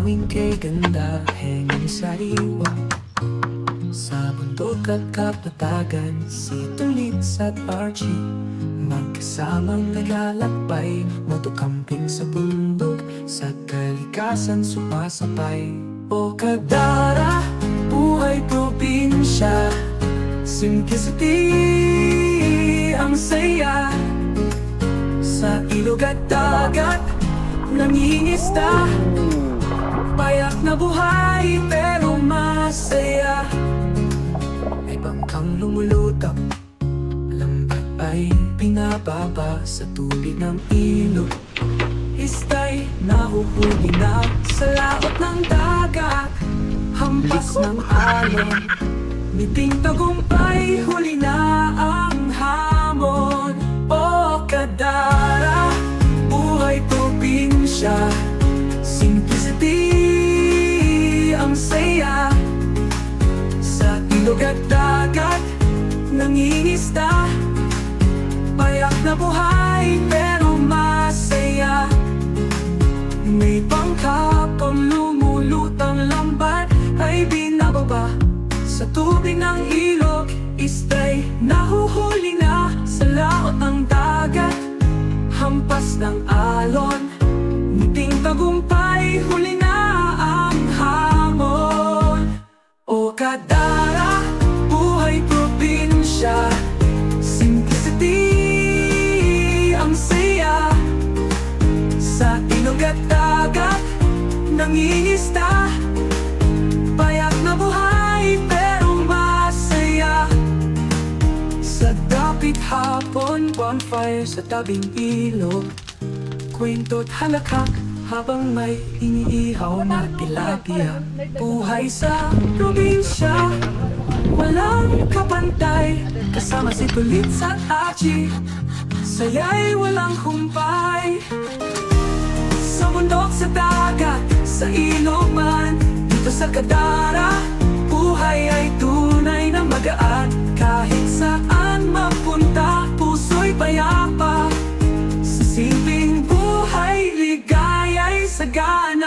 Tanawin kay ganda, hangin sa iwa. Sa bundok at kapatagan, si Tulits at Archie magkasamang naglalakbay, motocamping sa bundok, sa kalikasan sumasabay. O Kadara, buhay probinsya, simplicity ang saya. Sa ilog at dagat, nangingisda, payak na buhay pero masaya. May bangkang lumulutang, lambat ay pinababa sa tubig ng ilog. Ista'y nahuhuli na sa laot ng dagat, hampas ng alon, miting tagumpay, huli na ang hamon. O Kadara, buhay probinsya, simplicity ang saya. Sa ilog at dagat, nangingisda, payak na buhay pero masaya. May bangka pang lumulutang, lambat ay binababa sa tubig ng ilog. Ista'y nahuhuli na sa laot ng dagat, hampas ng alon, miting tagumpay, huli na ang hamon. O Kadara, buhay probinsya, simplicity ang saya. Sa ilog at dagat, nangingisda, payak na buhay pero masaya. Sa dapit hapon, bonfire sa tabing ilog, kwento't halakhak habang may iniihaw na tilapia. Buhay sa probinsya, walang kapantay, kasama si Tulits at Archie, saya'y walang humpay. Sa bundok, sa dagat, sa ilog man, dito sa Kadara, buhay ay tunay na magaan. Kahit saan mapunta, puso'y payapa. Sa simpleng buhay, ligaya'y sagana.